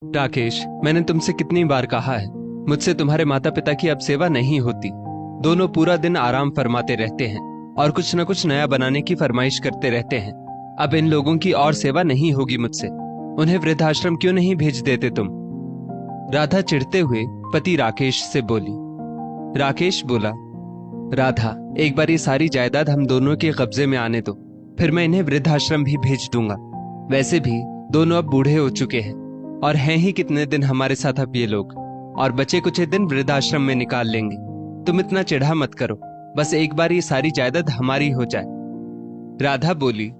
राकेश, मैंने तुमसे कितनी बार कहा है, मुझसे तुम्हारे माता पिता की अब सेवा नहीं होती। दोनों पूरा दिन आराम फरमाते रहते हैं और कुछ न कुछ नया बनाने की फरमाइश करते रहते हैं। अब इन लोगों की और सेवा नहीं होगी मुझसे। उन्हें वृद्धाश्रम क्यों नहीं भेज देते तुम? राधा चिढ़ते हुए पति राकेश से बोली। राकेश बोला, राधा, एक बार ये सारी जायदाद हम दोनों के कब्जे में आने दो, फिर मैं इन्हें वृद्धाश्रम भी भेज दूंगा। वैसे भी दोनों अब बूढ़े हो चुके हैं और हैं ही कितने दिन हमारे साथ अब ये लोग, और बचे कुछ दिन वृद्धाश्रम में निकाल लेंगे। तुम इतना चिढ़ा मत करो, बस एक बार ये सारी जायदाद हमारी हो जाए। राधा बोली,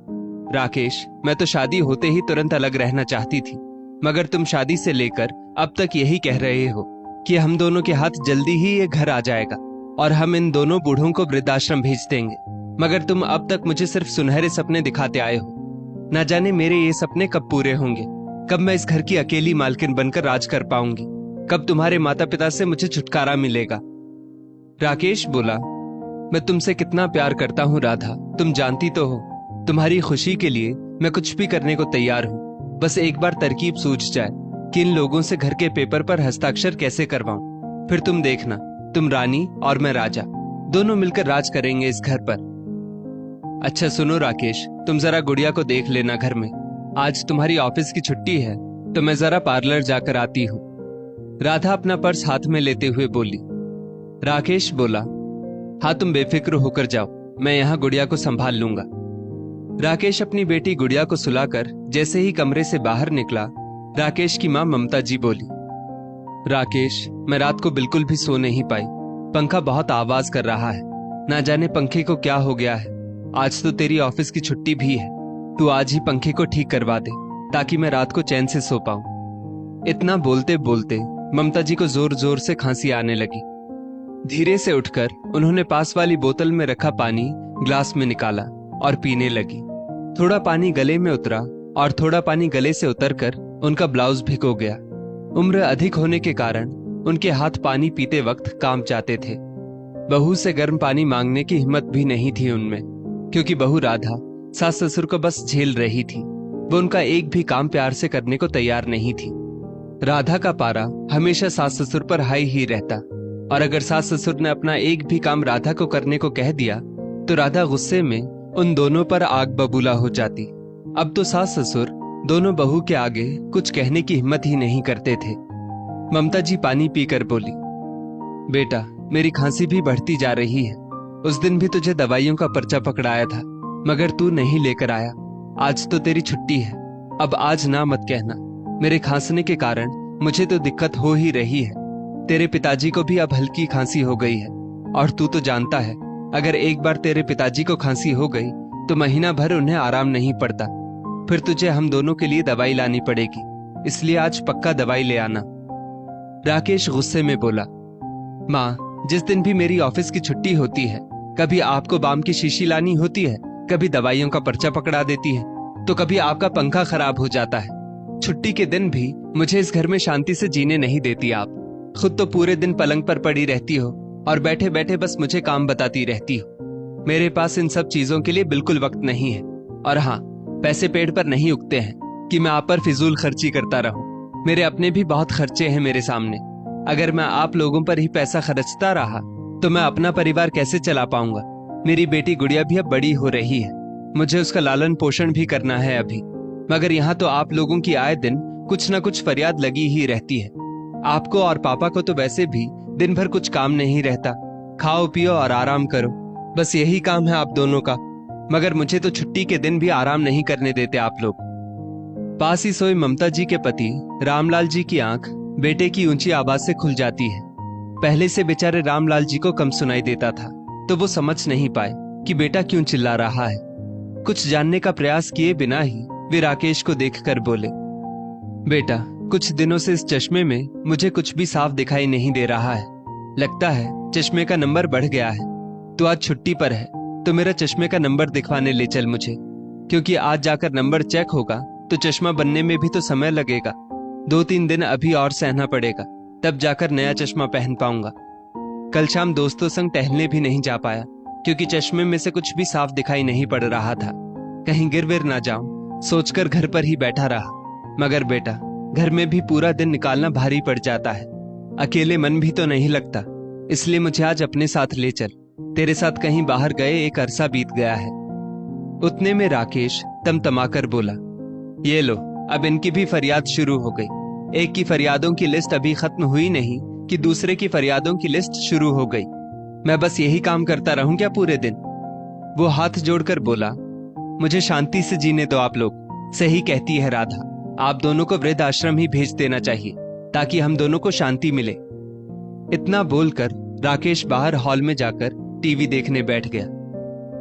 राकेश, मैं तो शादी होते ही तुरंत अलग रहना चाहती थी, मगर तुम शादी से लेकर अब तक यही कह रहे हो कि हम दोनों के हाथ जल्दी ही ये घर आ जाएगा और हम इन दोनों बूढ़ों को वृद्धाश्रम भेज देंगे। मगर तुम अब तक मुझे सिर्फ सुनहरे सपने दिखाते आए हो। न जाने मेरे ये सपने कब पूरे होंगे, कब मैं इस घर की अकेली मालकिन बनकर राज कर पाऊंगी, कब तुम्हारे माता पिता से मुझे छुटकारा मिलेगा। राकेश बोला, मैं तुमसे कितना प्यार करता हूँ राधा, तुम जानती तो हो। तुम्हारी खुशी के लिए मैं कुछ भी करने को तैयार हूँ। बस एक बार तरकीब सूझ जाए कि इन लोगों से घर के पेपर पर हस्ताक्षर कैसे करवाऊं, फिर तुम देखना, तुम रानी और मैं राजा, दोनों मिलकर राज करेंगे इस घर पर। अच्छा सुनो राकेश, तुम जरा गुड़िया को देख लेना घर में। आज तुम्हारी ऑफिस की छुट्टी है तो मैं जरा पार्लर जाकर आती हूँ। राधा अपना पर्स हाथ में लेते हुए बोली। राकेश बोला, हाँ तुम बेफिक्र होकर जाओ, मैं यहाँ गुड़िया को संभाल लूंगा। राकेश अपनी बेटी गुड़िया को सुलाकर जैसे ही कमरे से बाहर निकला, राकेश की माँ ममता जी बोली, राकेश, मैं रात को बिल्कुल भी सो नहीं पाई। पंखा बहुत आवाज कर रहा है, ना जाने पंखे को क्या हो गया है। आज तो तेरी ऑफिस की छुट्टी भी है, तू आज ही पंखे को ठीक करवा दे ताकि मैं रात को चैन से सो पाऊं। इतना बोलते बोलते ममता जी को जोर जोर से खांसी आने लगी। धीरे से उठकर उन्होंने पास वाली बोतल में रखा पानी ग्लास में निकाला और पीने लगी। थोड़ा पानी गले में उतरा और थोड़ा पानी गले से उतरकर उनका ब्लाउज भिगो गया। उम्र अधिक होने के कारण उनके हाथ पानी पीते वक्त कांप जाते थे। बहू से गर्म पानी मांगने की हिम्मत भी नहीं थी उनमें, क्योंकि बहू राधा सास ससुर को बस झेल रही थी। वो उनका एक भी काम प्यार से करने को तैयार नहीं थी। राधा का पारा हमेशा सास ससुर पर हाई ही रहता, और अगर सास ससुर ने अपना एक भी काम राधा को करने को कह दिया तो राधा गुस्से में उन दोनों पर आग बबूला हो जाती। अब तो सास ससुर दोनों बहू के आगे कुछ कहने की हिम्मत ही नहीं करते थे। ममता जी पानी पीकर बोली, बेटा, मेरी खांसी भी बढ़ती जा रही है। उस दिन भी तुझे दवाइयों का पर्चा पकड़ाया था, मगर तू नहीं लेकर आया। आज तो तेरी छुट्टी है, अब आज ना मत कहना। मेरे खांसने के कारण मुझे तो दिक्कत हो ही रही है। तेरे पिताजी को भी अब हल्की खांसी हो गई है, और तू तो जानता है, अगर एक बार तेरे पिताजी को खांसी हो गई तो महीना भर उन्हें आराम नहीं पड़ता। फिर तुझे हम दोनों के लिए दवाई लानी पड़ेगी, इसलिए आज पक्का दवाई ले आना। राकेश गुस्से में बोला, माँ, जिस दिन भी मेरी ऑफिस की छुट्टी होती है, कभी आपको बाम की शीशी लानी होती है, कभी दवाइयों का पर्चा पकड़ा देती है, तो कभी आपका पंखा खराब हो जाता है। छुट्टी के दिन भी मुझे इस घर में शांति से जीने नहीं देती आप। खुद तो पूरे दिन पलंग पर पड़ी रहती हो और बैठे बैठे बस मुझे काम बताती रहती हो। मेरे पास इन सब चीजों के लिए बिल्कुल वक्त नहीं है। और हाँ, पैसे पेड़ पर नहीं उगते हैं कि मैं आप पर फिजूल खर्ची करता रहूं। मेरे अपने भी बहुत खर्चे हैं मेरे सामने। अगर मैं आप लोगों पर ही पैसा खर्चता रहा तो मैं अपना परिवार कैसे चला पाऊंगा? मेरी बेटी गुड़िया भी अब बड़ी हो रही है, मुझे उसका लालन पोषण भी करना है अभी। मगर यहाँ तो आप लोगों की आए दिन कुछ न कुछ फरियाद लगी ही रहती है। आपको और पापा को तो वैसे भी दिन भर कुछ काम नहीं रहता, खाओ पियो और आराम करो, बस यही काम है आप दोनों का। मगर मुझे तो छुट्टी के दिन भी आराम नहीं करने देते आप लोग। पास ही सोए ममता जी के पति रामलाल जी की आंख बेटे की ऊंची आवाज से खुल जाती है। पहले से बेचारे रामलाल जी को कम सुनाई देता था, तो वो समझ नहीं पाए कि बेटा क्यों चिल्ला रहा है। कुछ जानने का प्रयास किए बिना ही वे राकेश को देखकर बोले, बेटा, कुछ दिनों से इस चश्मे में मुझे कुछ भी साफ दिखाई नहीं दे रहा है। लगता है चश्मे का नंबर बढ़ गया है। तो आज छुट्टी पर है तो मेरा चश्मे का नंबर दिखवाने ले चल मुझे, क्योंकि आज जाकर नंबर चेक होगा तो चश्मा बनने में भी तो समय लगेगा। 2-3 दिन अभी और सहना पड़ेगा, तब जाकर नया चश्मा पहन पाऊंगा। कल शाम दोस्तों संग टहलने भी नहीं जा पाया, क्योंकि चश्मे में से कुछ भी साफ दिखाई नहीं पड़ रहा था। कहीं गिर विर ना जाऊं सोचकर घर पर ही बैठा रहा। मगर बेटा, घर में भी पूरा दिन निकालना भारी पड़ जाता है। अकेले मन भी तो नहीं लगता, इसलिए मुझे आज अपने साथ ले चल। तेरे साथ कहीं बाहर गए एक अरसा बीत गया है। उतने में राकेश तमतमाकर बोला, ये लो, अब इनकी भी फरियाद शुरू हो गई। एक की फरियादों की लिस्ट अभी खत्म हुई नहीं कि दूसरे की फरियादों की लिस्ट शुरू हो गई। मैं बस यही काम करता रहूं क्या पूरे दिन? वो हाथ जोड़कर बोला, मुझे शांति से जीने दो आप लोग। सही कहती है राधा, आप दोनों को वृद्ध आश्रम ही भेज देना चाहिए ताकि हम दोनों को शांति मिले। इतना बोलकर राकेश बाहर हॉल में जाकर टीवी देखने बैठ गया।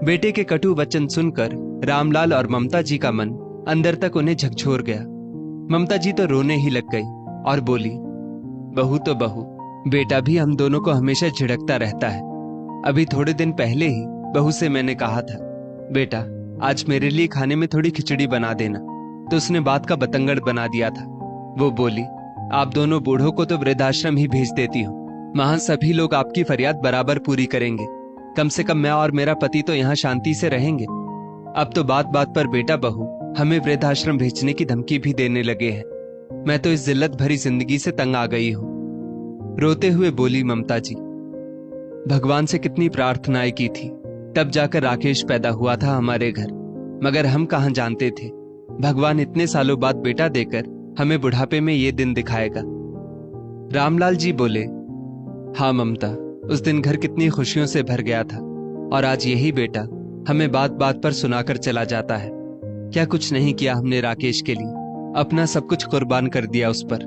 बेटे के कटु वचन सुनकर रामलाल और ममता जी का मन अंदर तक उन्हें झकझोर गया। ममता जी तो रोने ही लग गई और बोली, बहू तो बहू, बेटा भी हम दोनों को हमेशा झिड़कता रहता है। अभी थोड़े दिन पहले ही बहू से मैंने कहा था, बेटा आज मेरे लिए खाने में थोड़ी खिचड़ी बना देना, तो उसने बात का बतंगड़ बना दिया था। वो बोली, आप दोनों बूढ़ों को तो वृद्धाश्रम ही भेज देती हूँ, वहां सभी लोग आपकी फरियाद बराबर पूरी करेंगे। कम से कम मैं और मेरा पति तो यहाँ शांति से रहेंगे। अब तो बात बात पर बेटा बहू हमें वृद्धाश्रम भेजने की धमकी भी देने लगे हैं। मैं तो इस जिल्लत भरी जिंदगी से तंग आ गई हूँ। रोते हुए बोली ममता जी। भगवान से कितनी प्रार्थनाएं की थी, तब जाकर राकेश पैदा हुआ था हमारे घर, मगर हम कहाँ जानते थे भगवान इतने सालों बाद बेटा देकर हमें बुढ़ापे में ये दिन दिखाएगा। रामलाल जी बोले, हाँ ममता, उस दिन घर कितनी खुशियों से भर गया था, और आज यही बेटा हमें बात बात पर सुनाकर चला जाता है। क्या कुछ नहीं किया हमने राकेश के लिए, अपना सब कुछ कुर्बान कर दिया उस पर।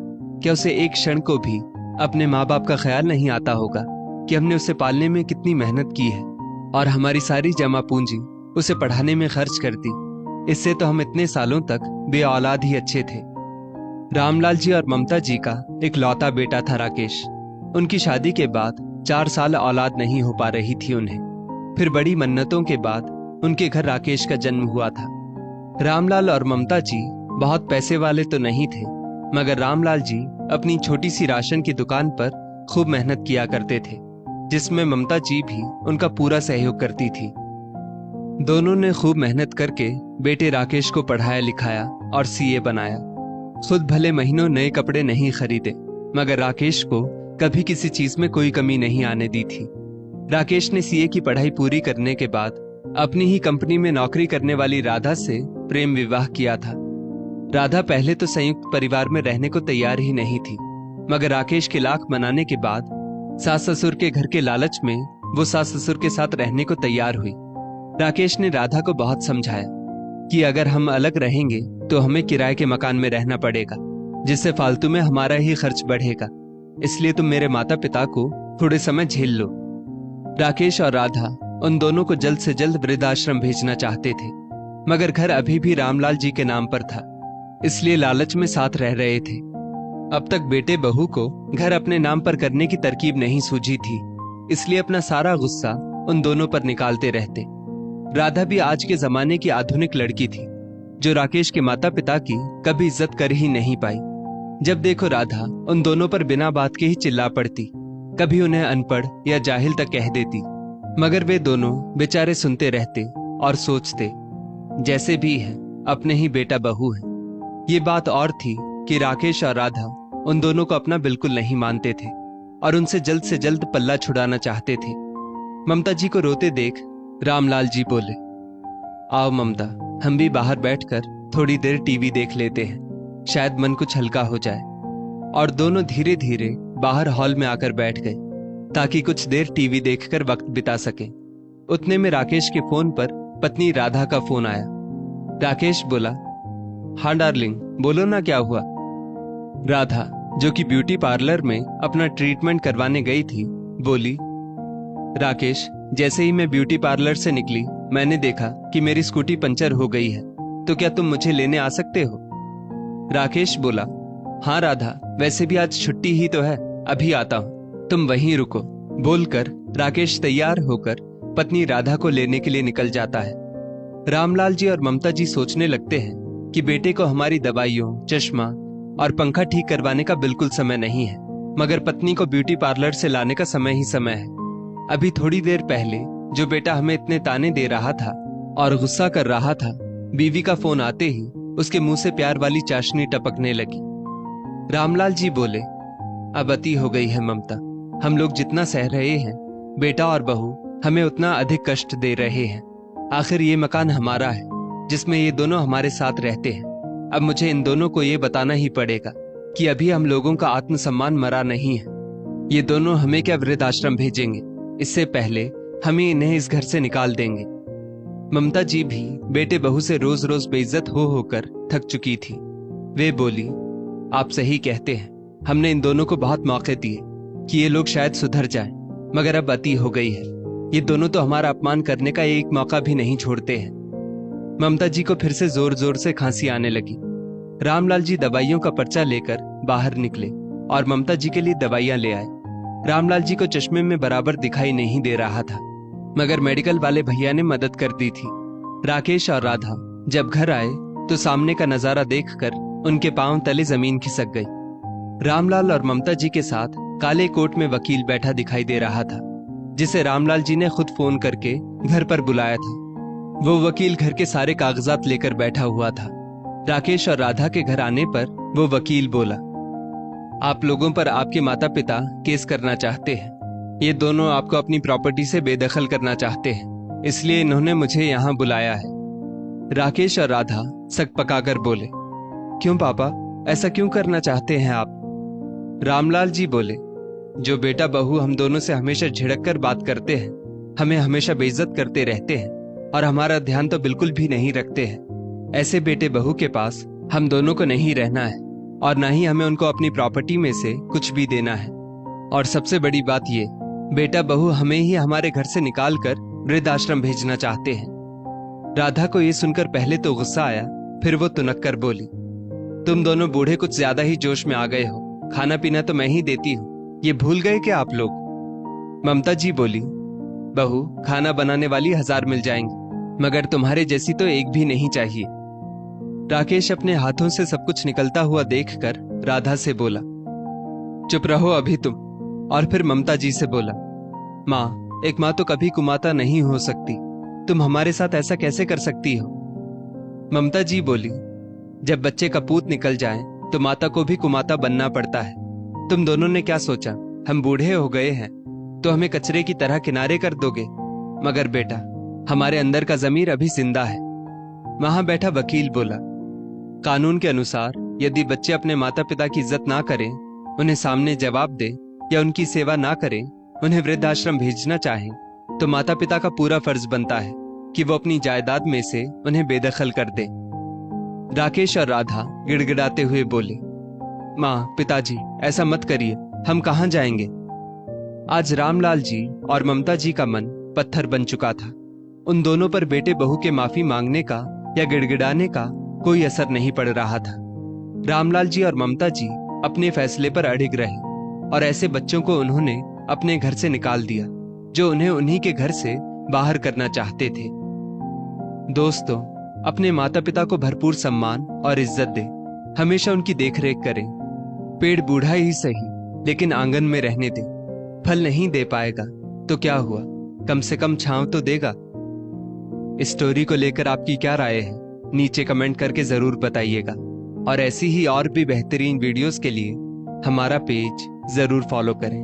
क्या उसे एक क्षण को भी अपने माँ बाप का ख्याल नहीं आता होगा कि हमने उसे पालने में कितनी मेहनत की है और हमारी सारी जमा पूंजी उसे पढ़ाने में खर्च कर दी। इससे तो हम इतने सालों तक बे औलाद ही अच्छे थे। रामलाल जी और ममता जी का एक लौता बेटा था राकेश। उनकी शादी के बाद 4 साल औलाद नहीं हो पा रही थी उन्हें। फिर बड़ी मन्नतों के बाद उनके घर राकेश का जन्म हुआ था। रामलाल और ममता जी बहुत पैसे वाले तो नहीं थे, मगर रामलाल जी अपनी छोटी सी राशन की दुकान पर खूब मेहनत किया करते थे, जिसमें ममता जी भी उनका पूरा सहयोग करती थी। दोनों ने खूब मेहनत करके बेटे राकेश को पढ़ाया लिखाया और सीए बनाया। खुद भले महीनों नए कपड़े नहीं खरीदे, मगर राकेश को कभी किसी चीज में कोई कमी नहीं आने दी थी। राकेश ने सीए की पढ़ाई पूरी करने के बाद अपनी ही कंपनी में नौकरी करने वाली राधा से प्रेम विवाह किया था। राधा पहले तो संयुक्त परिवार में रहने को तैयार ही नहीं थी, मगर राकेश के लाख मनाने के बाद सास ससुर के घर के लालच में वो सास ससुर के साथ रहने को तैयार हुई। राकेश ने राधा को बहुत समझाया कि अगर हम अलग रहेंगे तो हमें किराए के मकान में रहना पड़ेगा, जिससे फालतू में हमारा ही खर्च बढ़ेगा। इसलिए तुम मेरे माता पिता को थोड़े समय झेल लो। राकेश और राधा उन दोनों को जल्द से जल्द वृद्धाश्रम भेजना चाहते थे, मगर घर अभी भी रामलाल जी के नाम पर था, इसलिए लालच में साथ रह रहे थे। अब तक बेटे बहू को घर अपने नाम पर करने की तरकीब नहीं सूझी थी, इसलिए अपना सारा गुस्सा उन दोनों पर निकालते रहते। राधा भी आज के जमाने की आधुनिक लड़की थी, जो राकेश के माता पिता की कभी इज्जत कर ही नहीं पाई। जब देखो राधा उन दोनों पर बिना बात के ही चिल्ला पड़ती, कभी उन्हें अनपढ़ या जाहिल तक कह देती, मगर वे दोनों बेचारे सुनते रहते और सोचते, जैसे भी है अपने ही बेटा बहू है। ये बात और थी कि राकेश और राधा उन दोनों को अपना बिल्कुल नहीं मानते थे और उनसे जल्द से जल्द पल्ला छुड़ाना चाहते थे। ममता जी को रोते देख रामलाल जी बोले, आओ ममता, हम भी बाहर बैठकर थोड़ी देर टीवी देख लेते हैं, शायद मन कुछ हल्का हो जाए। और दोनों धीरे धीरे बाहर हॉल में आकर बैठ गए ताकि कुछ देर टीवी देखकर वक्त बिता सके। उतने में राकेश के फोन पर पत्नी राधा का फोन आया। राकेश बोला, हाँ डार्लिंग, बोलो ना क्या हुआ। राधा, जो कि ब्यूटी पार्लर में अपना ट्रीटमेंट करवाने गई थी, बोली, राकेश, जैसे ही मैं ब्यूटी पार्लर से निकली मैंने देखा कि मेरी स्कूटी पंचर हो गई है, तो क्या तुम मुझे लेने आ सकते हो? राकेश बोला, हाँ राधा, वैसे भी आज छुट्टी ही तो है, अभी आता हूँ, तुम वहीं रुको। बोलकर राकेश तैयार होकर पत्नी राधा को लेने के लिए निकल जाता है। रामलाल जी और ममता जी सोचने लगते हैं कि बेटे को हमारी दवाइयों, चश्मा और पंखा ठीक करवाने का बिल्कुल समय नहीं है, मगर पत्नी को ब्यूटी पार्लर से लाने का समय ही समय है। अभी थोड़ी देर पहले जो बेटा हमें इतने ताने दे रहा था और गुस्सा कर रहा था, बीवी का फोन आते ही उसके मुंह से प्यार वाली चाशनी टपकने लगी। रामलाल जी बोले, अब अति हो गई है ममता। हम लोग जितना सह रहे हैं, बेटा और बहू हमें उतना अधिक कष्ट दे रहे हैं। आखिर ये मकान हमारा है जिसमें ये दोनों हमारे साथ रहते हैं। अब मुझे इन दोनों को ये बताना ही पड़ेगा कि अभी हम लोगों का आत्मसम्मान मरा नहीं है। ये दोनों हमें क्या वृद्धाश्रम भेजेंगे, इससे पहले हम ही इन्हें इस घर से निकाल देंगे। ममता जी भी बेटे बहू से रोज रोज बेइज्जत हो होकर थक चुकी थी। वे बोली, आप सही कहते हैं, हमने इन दोनों को बहुत मौके दिए कि ये लोग शायद सुधर जाएं, मगर अब अति हो गई है। ये दोनों तो हमारा अपमान करने का एक मौका भी नहीं छोड़ते हैं। ममता जी को फिर से जोर जोर से खांसी आने लगी। रामलाल जी दवाइयों का पर्चा लेकर बाहर निकले और ममता जी के लिए दवाइयां ले आए। रामलाल जी को चश्मे में बराबर दिखाई नहीं दे रहा था, मगर मेडिकल वाले भैया ने मदद कर दी थी। राकेश और राधा जब घर आए तो सामने का नजारा देखकर उनके पांव तले जमीन खिसक गई। रामलाल और ममता जी के साथ काले कोट में वकील बैठा दिखाई दे रहा था, जिसे रामलाल जी ने खुद फोन करके घर पर बुलाया था। वो वकील घर के सारे कागजात लेकर बैठा हुआ था। राकेश और राधा के घर आने पर वो वकील बोला, आप लोगों पर आपके माता पिता केस करना चाहते हैं। ये दोनों आपको अपनी प्रॉपर्टी से बेदखल करना चाहते हैं, इसलिए इन्होंने मुझे यहाँ बुलाया है। राकेश और राधा सक पकाकर बोले, क्यों पापा, ऐसा क्यों करना चाहते हैं आप? रामलाल जी बोले, जो बेटा बहू हम दोनों से हमेशा झिड़क कर बात करते हैं, हमें हमेशा बेइज्जत करते रहते हैं और हमारा ध्यान तो बिल्कुल भी नहीं रखते हैं, ऐसे बेटे बहू के पास हम दोनों को नहीं रहना है और ना ही हमें उनको अपनी प्रॉपर्टी में से कुछ भी देना है। और सबसे बड़ी बात ये, बेटा बहू हमें ही हमारे घर से निकालकर वृद्धाश्रम भेजना चाहते हैं। राधा को ये सुनकर पहले तो गुस्सा आया, फिर वो तुनक कर बोली, तुम दोनों बूढ़े कुछ ज्यादा ही जोश में आ गए हो। खाना पीना तो मैं ही देती हूँ, ये भूल गए क्या आप लोग? ममता जी बोली, बहू खाना बनाने वाली 1000 मिल जाएंगी, मगर तुम्हारे जैसी तो एक भी नहीं चाहिए। राकेश अपने हाथों से सब कुछ निकलता हुआ देखकर राधा से बोला, चुप रहो अभी तुम। और फिर ममता जी से बोला, माँ, एक माँ तो कभी कुमाता नहीं हो सकती, तुम हमारे साथ ऐसा कैसे कर सकती हो? ममता जी बोली, जब बच्चे का पूत निकल जाए तो माता को भी कुमाता बनना पड़ता है। तुम दोनों ने क्या सोचा, हम बूढ़े हो गए हैं तो हमें कचरे की तरह किनारे कर दोगे? मगर बेटा, हमारे अंदर का जमीर अभी जिंदा है। वहां बैठा वकील बोला, कानून के अनुसार यदि बच्चे अपने माता पिता की इज्जत ना करें, उन्हें सामने जवाब दे या उनकी सेवा ना करें, उन्हें वृद्धाश्रम भेजना चाहें, तो माता पिता का पूरा फर्ज बनता है कि वो अपनी जायदाद में से उन्हें बेदखल कर दे। राकेश और राधा गिड़गिड़ाते हुए बोले, माँ, पिताजी, ऐसा मत करिए, हम कहां जाएंगे? आज रामलाल जी और ममता जी का मन पत्थर बन चुका था। उन दोनों पर बेटे बहू के माफी मांगने का या गिड़गिड़ाने का कोई असर नहीं पड़ रहा था। रामलाल जी और ममता जी अपने फैसले पर अड़िग रहे और ऐसे बच्चों को उन्होंने अपने घर से निकाल दिया जो उन्हें उन्हीं के घर से बाहर करना चाहते थे। दोस्तों, अपने माता पिता को भरपूर सम्मान और इज्जत दें, हमेशा उनकी देखरेख करें। पेड़ बूढ़ा ही सही, लेकिन आंगन में रहने दें। फल नहीं दे पाएगा तो क्या हुआ, कम से कम छांव तो देगा। इस स्टोरी को लेकर आपकी क्या राय है, नीचे कमेंट करके जरूर बताइएगा। और ऐसी ही और भी बेहतरीन वीडियोस के लिए हमारा पेज जरूर फॉलो करें।